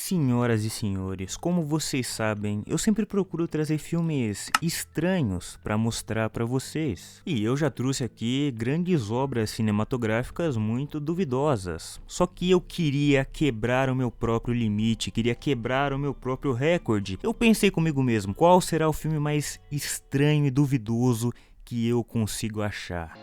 Senhoras e senhores, como vocês sabem, eu sempre procuro trazer filmes estranhos para mostrar para vocês. E eu já trouxe aqui grandes obras cinematográficas muito duvidosas. Só que eu queria quebrar o meu próprio limite, queria quebrar o meu próprio recorde. Eu pensei comigo mesmo, qual será o filme mais estranho e duvidoso que eu consigo achar?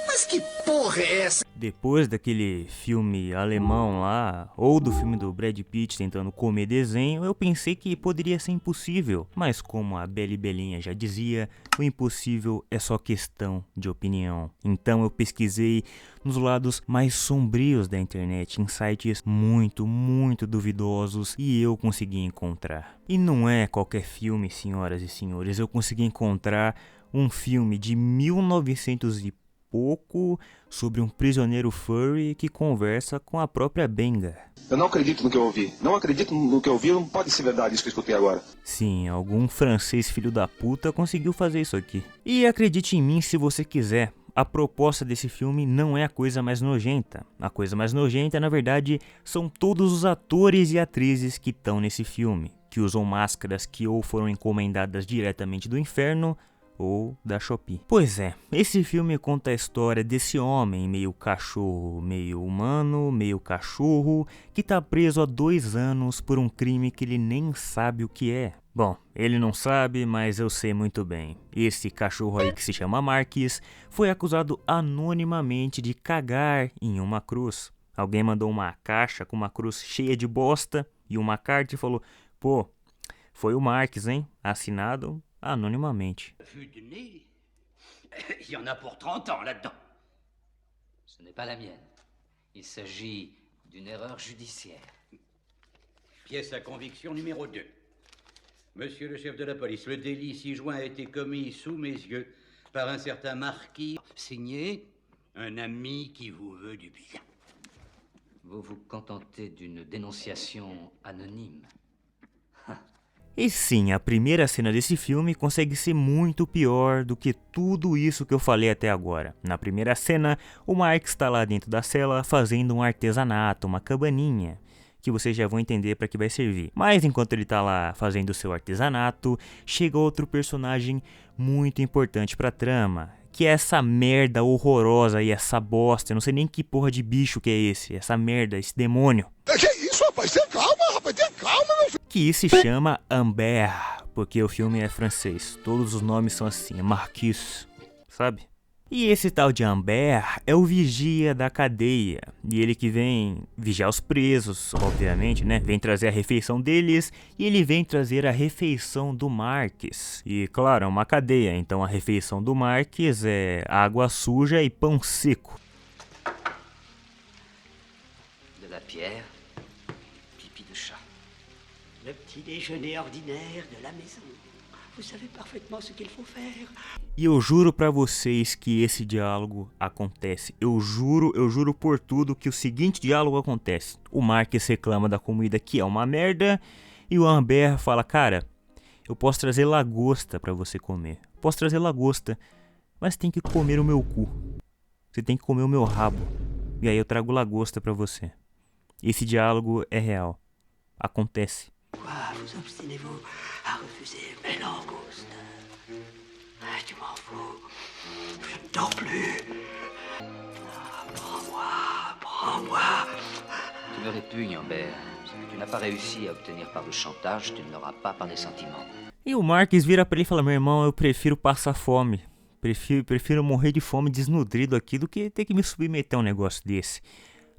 Mas que porra é essa? Depois daquele filme alemão lá, ou do filme do Brad Pitt tentando comer desenho, eu pensei que poderia ser impossível. Mas como a Bela e Belinha já dizia, o impossível é só questão de opinião. Então eu pesquisei nos lados mais sombrios da internet, em sites muito duvidosos, e eu consegui encontrar. E não é qualquer filme, senhoras e senhores, eu consegui encontrar um filme de 1900 e pouco sobre um prisioneiro furry que conversa com a própria Benga. Eu não acredito no que eu ouvi. Não acredito no que eu ouvi, não pode ser verdade isso que eu escutei agora. Sim, algum francês filho da puta conseguiu fazer isso aqui. E acredite em mim se você quiser, a proposta desse filme não é a coisa mais nojenta. A coisa mais nojenta, na verdade, são todos os atores e atrizes que estão nesse filme, que usam máscaras que ou foram encomendadas diretamente do inferno, ou da Shopee. Pois é, esse filme conta a história desse homem meio cachorro, meio humano, meio cachorro, que tá preso há 2 anos por um crime que ele nem sabe o que é. Bom, ele não sabe, mas eu sei muito bem. Esse cachorro aí que se chama Marques foi acusado anonimamente de cagar em uma cruz. Alguém mandou uma caixa com uma cruz cheia de bosta e uma carta e falou: pô, foi o Marques, hein? Assinado anonymamente. Vue du nez, il y en a pour 30 ans là-dedans. Ce n'est pas la mienne. Il s'agit d'une erreur judiciaire. Pièce à conviction numéro 2. Monsieur le chef de la police, le délit ci-joint a été commis sous mes yeux par un certain marquis, signé un ami qui vous veut du bien. Vous vous contentez d'une dénonciation anonyme. E sim, a primeira cena desse filme consegue ser muito pior do que tudo isso que eu falei até agora. Na primeira cena, o Marques está lá dentro da cela fazendo um artesanato, uma cabaninha, que vocês já vão entender para que vai servir. Mas enquanto ele está lá fazendo o seu artesanato, chega outro personagem muito importante para a trama, que é essa merda horrorosa e essa bosta, eu não sei nem que porra de bicho que é esse, essa merda, esse demônio. Que isso, rapaz? Tenha calma, rapaz. Tenha calma, meu filho. Que se chama Ambert, porque o filme é francês. Todos os nomes são assim, Marquis, sabe? E esse tal de Ambert é o vigia da cadeia. E ele que vem vigiar os presos, obviamente, né? Vem trazer a refeição deles e ele vem trazer a refeição do Marques. E claro, é uma cadeia, então a refeição do Marques é água suja e pão seco. De la pierre, pipi de chat. Le petit déjeuner ordinaire de la maison. Vous savez parfaitement ce qu'il faut faire. E eu juro pra vocês que esse diálogo acontece. Eu juro por tudo que o seguinte diálogo acontece. O Marques reclama da comida que é uma merda e o Ambert fala: cara, eu posso trazer lagosta pra você comer. Posso trazer lagosta, mas tem que comer o meu cu. Você tem que comer o meu rabo. E aí eu trago lagosta pra você. Esse diálogo é real. Acontece. Pourquoi vous obstinez-vous à refuser mes langoustes? Tu m'en fous. Je ne dors plus. Prends-moi. Tu me répugnes, Ambert. Ce que tu n'as pas réussi à obtenir par le chantage, tu ne l'auras pas par les sentiments. E o Marques vira pra ele e fala: meu irmão, eu prefiro passar fome. Prefiro morrer de fome desnutrido aqui do que ter que me submeter a um negócio desse.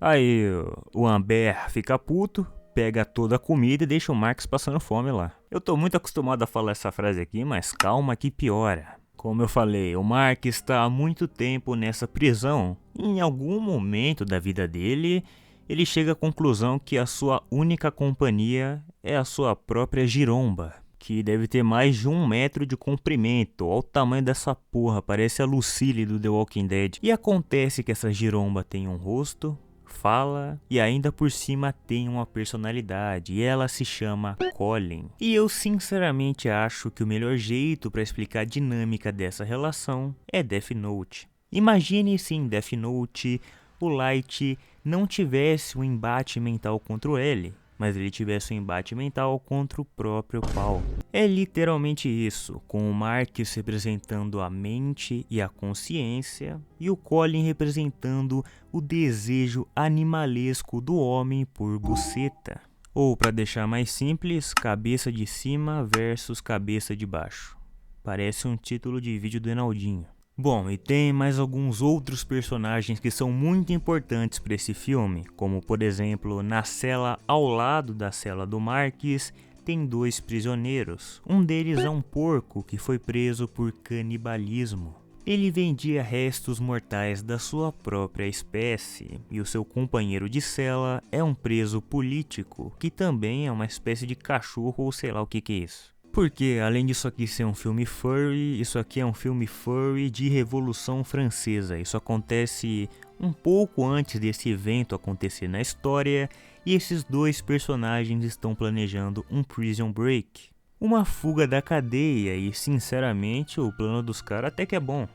Aí o Ambert fica puto, pega toda a comida e deixa o Marques passando fome lá. Eu tô muito acostumado a falar essa frase aqui, mas calma que piora. Como eu falei, o Marques está há muito tempo nessa prisão. E em algum momento da vida dele, ele chega à conclusão que a sua única companhia é a sua própria giromba, que deve ter mais de 1 metro de comprimento. Olha o tamanho dessa porra, parece a Lucille do The Walking Dead. E acontece que essa giromba tem um rosto, fala e ainda por cima tem uma personalidade, e ela se chama Colin. E eu sinceramente acho que o melhor jeito para explicar a dinâmica dessa relação é Death Note. Imagine sim Death Note, o Light não tivesse um embate mental contra o L, mas ele tivesse um embate mental contra o próprio Paul. É literalmente isso, com o Marcus representando a mente e a consciência, e o Colin representando o desejo animalesco do homem por buceta. Ou, para deixar mais simples, cabeça de cima versus cabeça de baixo. Parece um título de vídeo do Enaldinho. Bom, e tem mais alguns outros personagens que são muito importantes para esse filme, como por exemplo, na cela ao lado da cela do Marcus, tem 2 prisioneiros. Um deles é um porco que foi preso por canibalismo. Ele vendia restos mortais da sua própria espécie, e o seu companheiro de cela é um preso político, que também é uma espécie de cachorro ou sei lá o que é isso. Porque, além disso aqui ser um filme furry, isso aqui é um filme furry de Revolução Francesa. Isso acontece um pouco antes desse evento acontecer na história, e esses 2 personagens estão planejando um prison break. Uma fuga da cadeia, e sinceramente o plano dos caras até que é bom.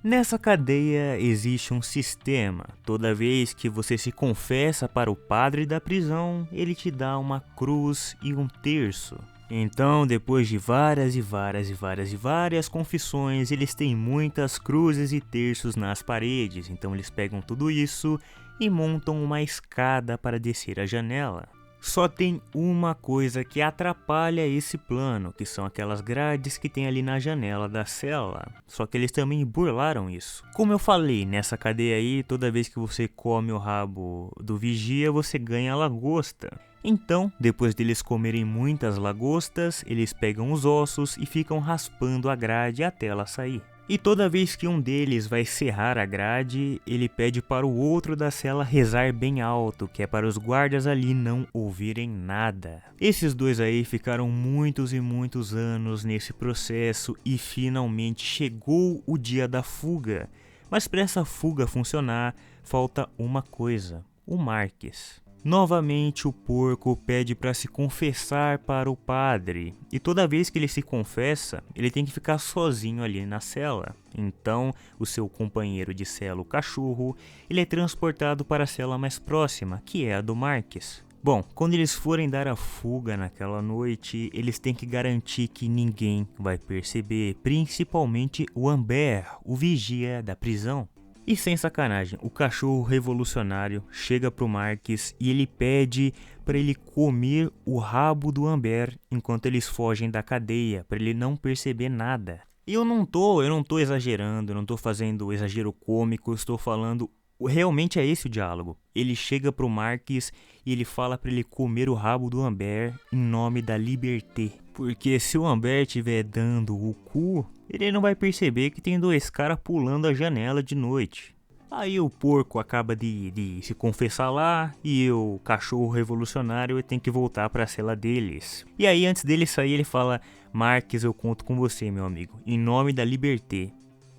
Nessa cadeia existe um sistema. Toda vez que você se confessa para o padre da prisão, ele te dá uma cruz e um terço. Então, depois de várias confissões, eles têm muitas cruzes e terços nas paredes. Então eles pegam tudo isso e montam uma escada para descer a janela. Só tem uma coisa que atrapalha esse plano, que são aquelas grades que tem ali na janela da cela. Só que eles também burlaram isso. Como eu falei, nessa cadeia aí, toda vez que você come o rabo do vigia, você ganha lagosta. Então, depois deles comerem muitas lagostas, eles pegam os ossos e ficam raspando a grade até ela sair. E toda vez que um deles vai serrar a grade, ele pede para o outro da cela rezar bem alto, que é para os guardas ali não ouvirem nada. Esses 2 aí ficaram muitos e muitos anos nesse processo e finalmente chegou o dia da fuga. Mas para essa fuga funcionar, falta uma coisa: o Marcus. Novamente o porco pede para se confessar para o padre, e toda vez que ele se confessa, ele tem que ficar sozinho ali na cela. Então o seu companheiro de cela, o cachorro, ele é transportado para a cela mais próxima, que é a do Marcus. Bom, quando eles forem dar a fuga naquela noite, eles têm que garantir que ninguém vai perceber, principalmente o Amber, o vigia da prisão. E sem sacanagem, o cachorro revolucionário chega pro Marcus e ele pede para ele comer o rabo do Amber enquanto eles fogem da cadeia, para ele não perceber nada. E eu não tô exagerando, eu não tô fazendo exagero cômico, eu estou falando, realmente é esse o diálogo. Ele chega pro Marcus e ele fala para ele comer o rabo do Amber em nome da liberté. Porque se o Amber estiver dando o cu, ele não vai perceber que tem 2 caras pulando a janela de noite. Aí o porco acaba de se confessar lá e o cachorro revolucionário tem que voltar para a cela deles. E aí antes dele sair ele fala: Marcus, eu conto com você, meu amigo, em nome da liberté.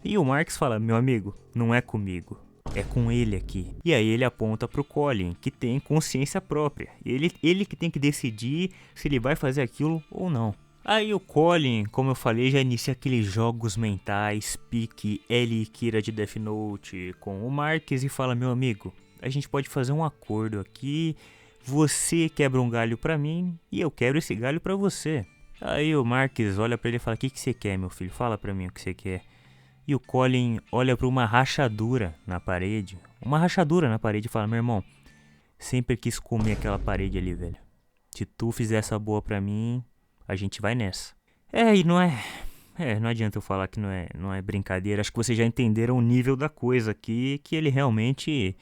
E o Marcus fala: meu amigo, não é comigo, é com ele aqui. E aí ele aponta pro Colin, que tem consciência própria. Ele que tem que decidir se ele vai fazer aquilo ou não. Aí o Colin, como eu falei, já inicia aqueles jogos mentais, pique L e Kira de Death Note com o Marcus e fala: meu amigo, a gente pode fazer um acordo aqui, você quebra um galho pra mim e eu quebro esse galho pra você. Aí o Marcus olha pra ele e fala: o que você quer, meu filho? Fala pra mim o que você quer. E o Colin olha pra uma rachadura na parede, e fala: meu irmão, sempre quis comer aquela parede ali, velho. Se tu fizer essa boa pra mim, a gente vai nessa. E não adianta eu falar que não é brincadeira. Acho que vocês já entenderam o nível da coisa aqui, que ele realmente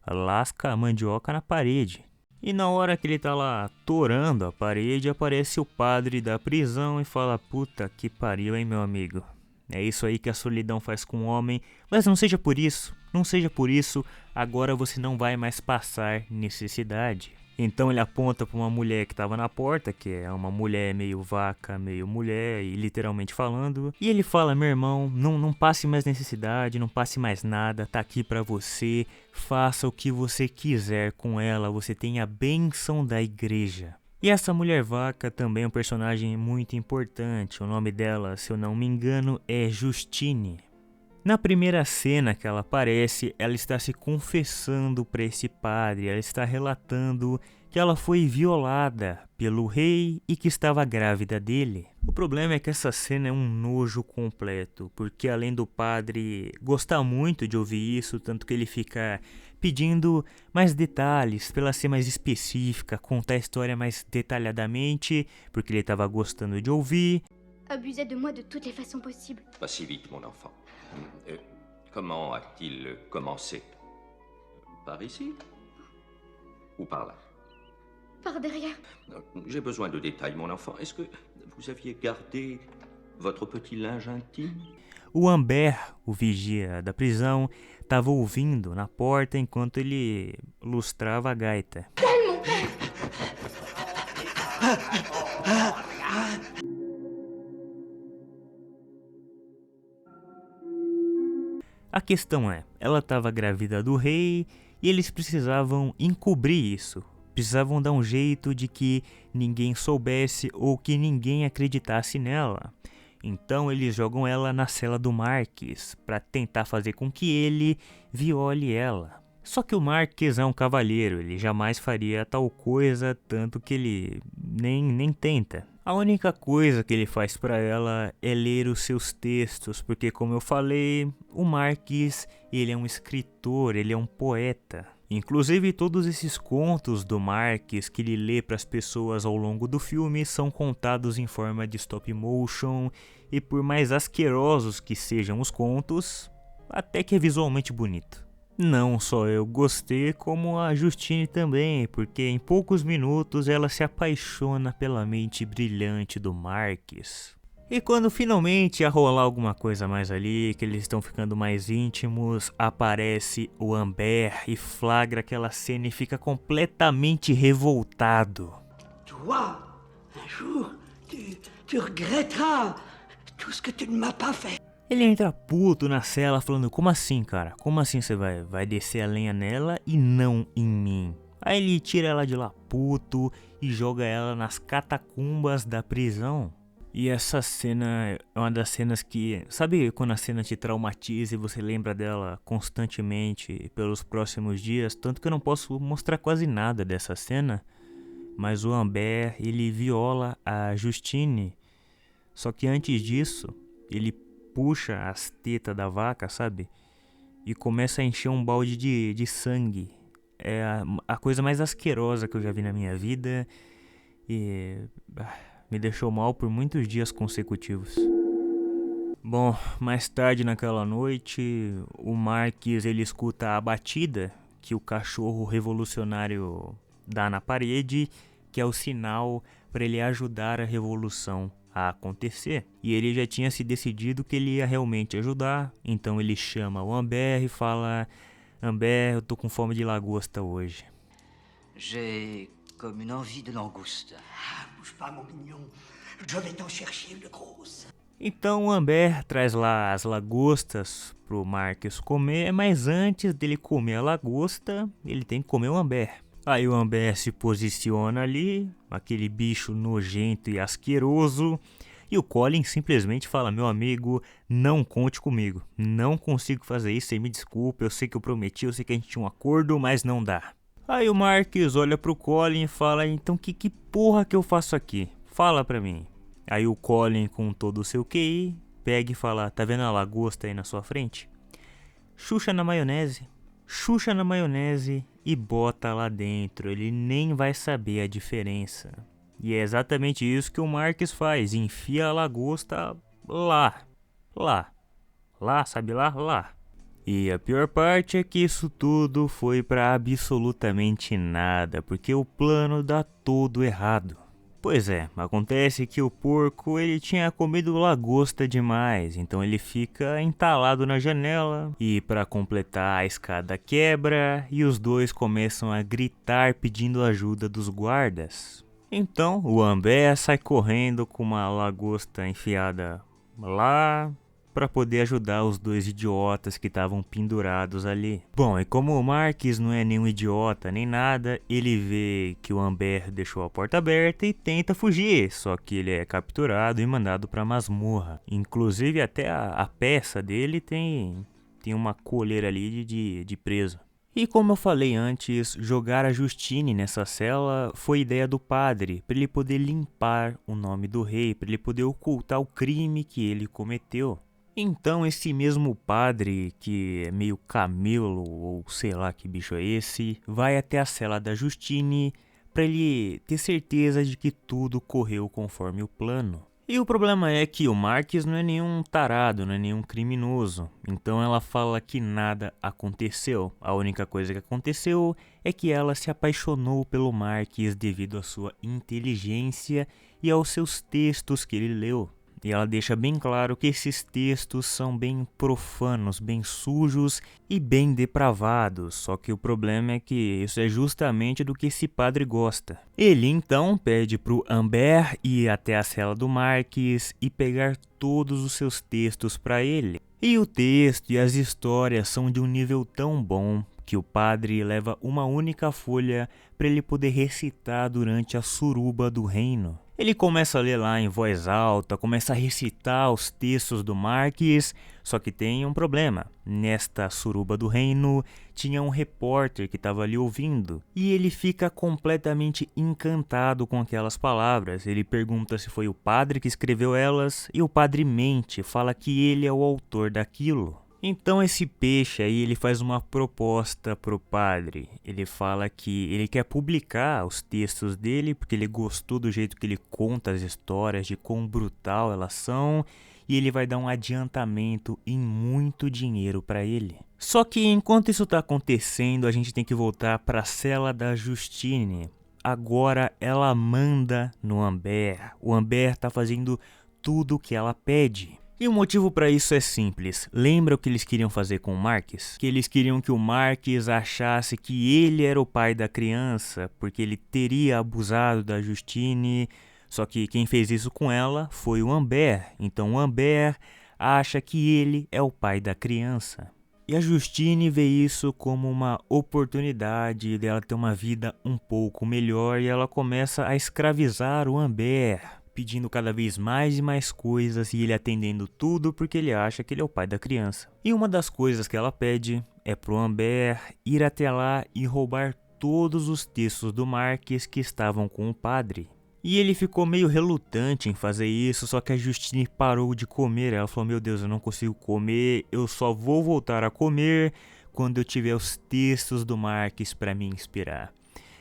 lasca a mandioca na parede. E na hora que ele tá lá torando a parede, aparece o padre da prisão e fala: puta que pariu, hein, meu amigo. É isso aí que a solidão faz com o homem. Mas não seja por isso, agora você não vai mais passar necessidade. Então ele aponta para uma mulher que estava na porta, que é uma mulher meio vaca, meio mulher, e literalmente falando. E ele fala: meu irmão, não passe mais necessidade, não passe mais nada, tá aqui para você, faça o que você quiser com ela, você tem a bênção da igreja. E essa mulher vaca também é um personagem muito importante. O nome dela, se eu não me engano, é Justine. Na primeira cena que ela aparece, ela está se confessando para esse padre, ela está relatando que ela foi violada pelo rei e que estava grávida dele. O problema é que essa cena é um nojo completo, porque além do padre gostar muito de ouvir isso, tanto que ele fica pedindo mais detalhes, para ela ser mais específica, contar a história mais detalhadamente, porque ele estava gostando de ouvir. Abusait de moi de toutes les façons possibles. Pas si vite, mon enfant. Comment a-t-il commencé? Par ici? Ou par là? Par derrière. J'ai besoin de détails, mon enfant. Est-ce que vous aviez gardé votre petit linge intime? O Humbert, o vigia da prisão, estava ouvindo na porta enquanto ele lustrava a gaita. A questão é, ela estava grávida do rei e eles precisavam encobrir isso. Precisavam dar um jeito de que ninguém soubesse ou que ninguém acreditasse nela. Então eles jogam ela na cela do Marquis para tentar fazer com que ele viole ela. Só que o Marquis é um cavalheiro, ele jamais faria tal coisa, tanto que ele nem tenta. A única coisa que ele faz para ela é ler os seus textos, porque como eu falei, o Marquis, ele é um escritor, ele é um poeta. Inclusive todos esses contos do Marquis que ele lê para as pessoas ao longo do filme são contados em forma de stop motion e por mais asquerosos que sejam os contos, até que é visualmente bonito. Não só eu gostei, como a Justine também, porque em poucos minutos ela se apaixona pela mente brilhante do Marquis. E quando finalmente ia rolar alguma coisa mais ali, que eles estão ficando mais íntimos, aparece o Humbert e flagra aquela cena e fica completamente revoltado. Toi, un jour, tu regretteras tout ce que tu ne m'as pas fait. Ele entra puto na cela falando, como assim, cara? Como assim você vai descer a lenha nela e não em mim? Aí ele tira ela de lá puto e joga ela nas catacumbas da prisão. E essa cena é uma das cenas que... Sabe quando a cena te traumatiza e você lembra dela constantemente pelos próximos dias? Tanto que eu não posso mostrar quase nada dessa cena. Mas o Humbert, ele viola a Justine. Só que antes disso, ele puxa as tetas da vaca, sabe? E começa a encher um balde de sangue. É a coisa mais asquerosa que eu já vi na minha vida. E me deixou mal por muitos dias consecutivos. Bom, mais tarde naquela noite, o Marquis ele escuta a batida que o cachorro revolucionário dá na parede, que é o sinal para ele ajudar a revolução a acontecer. E ele já tinha se decidido que ele ia realmente ajudar, então ele chama o Humbert e fala: Humbert, eu tô com fome de lagosta hoje. J'ai comme une envie de langouste. Ah, bouge pas, mon mignon. Je vais t'en chercher une grosse. Então o Humbert traz lá as lagostas pro Marquis comer, mas antes dele comer a lagosta, ele tem que comer o Humbert. Aí o Humbert se posiciona ali, aquele bicho nojento e asqueroso, e o Colin simplesmente fala: meu amigo, não conte comigo, não consigo fazer isso, você me desculpa, eu sei que eu prometi, eu sei que a gente tinha um acordo, mas não dá. Aí o Marquis olha pro Colin e fala: então que porra que eu faço aqui? Fala pra mim. Aí o Colin, com todo o seu QI, pega e fala: tá vendo a lagosta aí na sua frente? Xuxa na maionese e bota lá dentro, ele nem vai saber a diferença. E é exatamente isso que o Marquis faz, enfia a lagosta lá. Sabe lá? E a pior parte é que isso tudo foi pra absolutamente nada, porque o plano dá todo errado. Pois é, acontece que o porco ele tinha comido lagosta demais, então ele fica entalado na janela e para completar a escada quebra e os dois começam a gritar pedindo ajuda dos guardas. Então o Humbert sai correndo com uma lagosta enfiada lá para poder ajudar os dois idiotas que estavam pendurados ali. Bom, e como o Marquis não é nenhum idiota nem nada, ele vê que o Humbert deixou a porta aberta e tenta fugir, só que ele é capturado e mandado para masmorra. Inclusive até a peça dele tem uma coleira ali de preso. E como eu falei antes, jogar a Justine nessa cela foi ideia do padre, para ele poder limpar o nome do rei, para ele poder ocultar o crime que ele cometeu. Então esse mesmo padre, que é meio camelo, ou sei lá que bicho é esse, vai até a cela da Justine para ele ter certeza de que tudo correu conforme o plano. E o problema é que o Marquis não é nenhum tarado, não é nenhum criminoso. Então ela fala que nada aconteceu. A única coisa que aconteceu é que ela se apaixonou pelo Marquis devido à sua inteligência e aos seus textos que ele leu. E ela deixa bem claro que esses textos são bem profanos, bem sujos e bem depravados. Só que o problema é que isso é justamente do que esse padre gosta. Ele então pede para o Humbert ir até a cela do Marquis e pegar todos os seus textos para ele. E o texto e as histórias são de um nível tão bom que o padre leva uma única folha para ele poder recitar durante a suruba do reino. Ele começa a ler lá em voz alta, começa a recitar os textos do Marquis, só que tem um problema. Nesta suruba do reino, tinha um repórter que estava ali ouvindo, e ele fica completamente encantado com aquelas palavras. Ele pergunta se foi o padre que escreveu elas, e o padre mente, fala que ele é o autor daquilo. Então esse peixe aí, ele faz uma proposta pro padre. Ele fala que ele quer publicar os textos dele porque ele gostou do jeito que ele conta as histórias, de quão brutal elas são, e ele vai dar um adiantamento em muito dinheiro para ele. Só que enquanto isso tá acontecendo, a gente tem que voltar para a cela da Justine. Agora ela manda no Humbert. O Humbert tá fazendo tudo o que ela pede. E o motivo para isso é simples. Lembra o que eles queriam fazer com o Marquis? Que eles queriam que o Marquis achasse que ele era o pai da criança, porque ele teria abusado da Justine. Só que quem fez isso com ela foi o Humbert. Então o Humbert acha que ele é o pai da criança. E a Justine vê isso como uma oportunidade dela ter uma vida um pouco melhor e ela começa a escravizar o Humbert, pedindo cada vez mais e mais coisas e ele atendendo tudo porque ele acha que ele é o pai da criança. E uma das coisas que ela pede é pro Humbert ir até lá e roubar todos os textos do Marquis que estavam com o padre. E ele ficou meio relutante em fazer isso, só que a Justine parou de comer. Ela falou: meu Deus, eu não consigo comer, eu só vou voltar a comer quando eu tiver os textos do Marquis para me inspirar.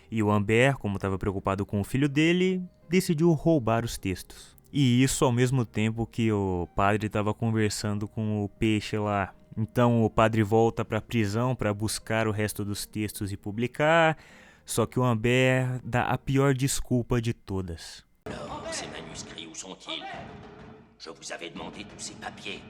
E o Humbert, como estava preocupado com o filho dele, decidiu roubar os textos. E isso ao mesmo tempo que o padre estava conversando com o peixe lá. Então o padre volta para a prisão para buscar o resto dos textos e publicar. Só que o Humbert dá a pior desculpa de todas. Ces manuscrits, où sont-ils? Je vous avais demandé tous ces papiers,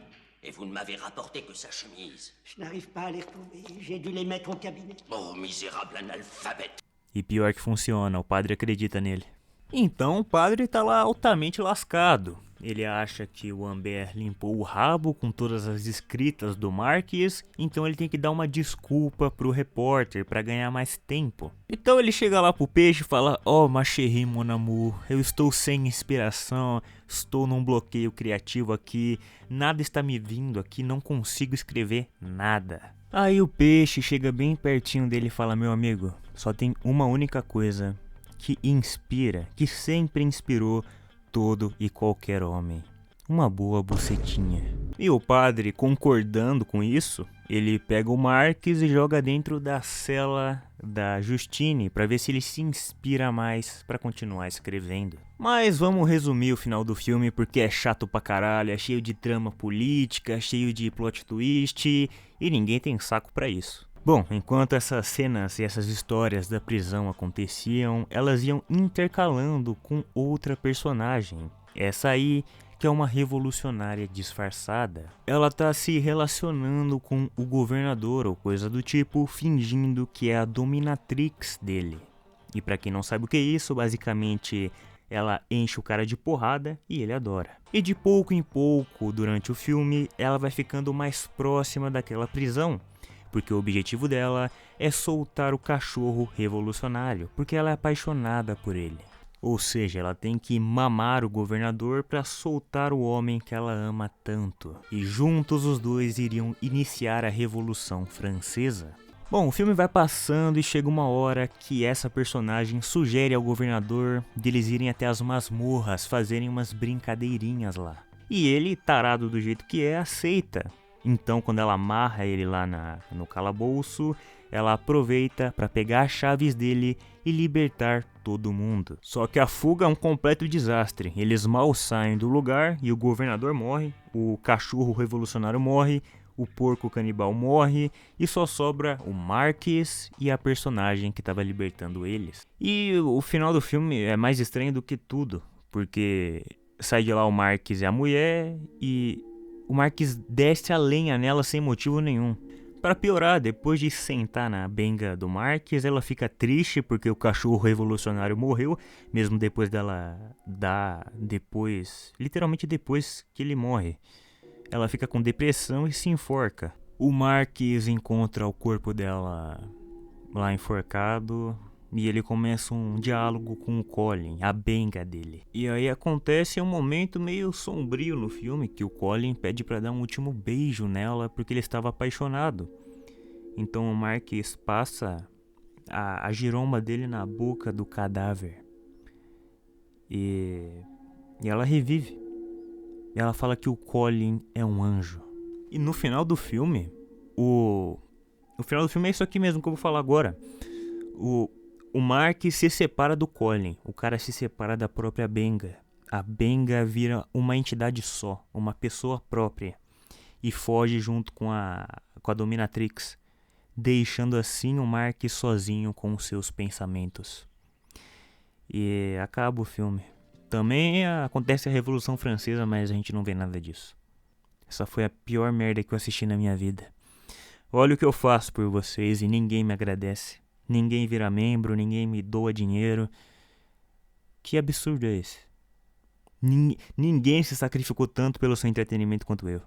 et vous ne m'avez rapporté que sa chemise. Je n'arrive pas à les retrouver. J'ai dû les mettre au cabinet. Oh, misérable analphabète! E pior que funciona, o padre acredita nele. Então o padre tá lá altamente lascado. Ele acha que o Humbert limpou o rabo com todas as escritas do Marquis, então ele tem que dar uma desculpa pro repórter para ganhar mais tempo. Então ele chega lá pro peixe e fala: "Oh, ma chérie, mon amour, eu estou sem inspiração, estou num bloqueio criativo aqui, nada está me vindo aqui, não consigo escrever nada." Aí o peixe chega bem pertinho dele e fala: "Meu amigo, só tem uma única coisa que inspira, que sempre inspirou todo e qualquer homem: uma boa bucetinha." E o padre, concordando com isso, ele pega o Marquis e joga dentro da cela da Justine para ver se ele se inspira mais para continuar escrevendo. Mas vamos resumir o final do filme porque é chato pra caralho, é cheio de trama política, cheio de plot twist e ninguém tem saco pra isso. Bom, enquanto essas cenas e essas histórias da prisão aconteciam, elas iam intercalando com outra personagem. Essa aí que é uma revolucionária disfarçada. Ela tá se relacionando com o governador ou coisa do tipo, fingindo que é a dominatrix dele. E pra quem não sabe o que é isso, basicamente ela enche o cara de porrada e ele adora. E de pouco em pouco, durante o filme, ela vai ficando mais próxima daquela prisão, porque o objetivo dela é soltar o cachorro revolucionário, porque ela é apaixonada por ele. Ou seja, ela tem que mamar o governador para soltar o homem que ela ama tanto. E juntos os dois iriam iniciar a Revolução Francesa. Bom, o filme vai passando e chega uma hora que essa personagem sugere ao governador deles irem até as masmorras, fazerem umas brincadeirinhas lá. E ele, tarado do jeito que é, aceita. Então, quando ela amarra ele lá no calabouço, ela aproveita para pegar as chaves dele e libertar todo mundo. Só que a fuga é um completo desastre. Eles mal saem do lugar e o governador morre, o cachorro revolucionário morre, o porco canibal morre e só sobra o Marquis e a personagem que estava libertando eles. E o final do filme é mais estranho do que tudo, porque sai de lá o Marquis e a mulher e o Marquis desce a lenha nela sem motivo nenhum. Para piorar, depois de sentar na benga do Marquis, ela fica triste porque o cachorro revolucionário morreu, mesmo depois dela literalmente depois que ele morre. Ela fica com depressão e se enforca. O Marquis encontra o corpo dela lá enforcado e ele começa um diálogo com o Colin, a benga dele. E aí acontece um momento meio sombrio no filme, que o Colin pede para dar um último beijo nela porque ele estava apaixonado. Então o Marquis passa a giromba dele na boca do cadáver. E ela revive. E ela fala que o Colin é um anjo. E no final do filme, o final do filme é isso aqui mesmo que eu vou falar agora. O Mark se separa do Colin, o cara se separa da própria benga. A benga vira uma entidade só, uma pessoa própria. E foge junto com a dominatrix, deixando assim o Mark sozinho com os seus pensamentos. E acaba o filme. Também acontece a Revolução Francesa, mas a gente não vê nada disso. Essa foi a pior merda que eu assisti na minha vida. Olha o que eu faço por vocês e ninguém me agradece. Ninguém vira membro, ninguém me doa dinheiro. Que absurdo é esse? Ninguém se sacrificou tanto pelo seu entretenimento quanto eu.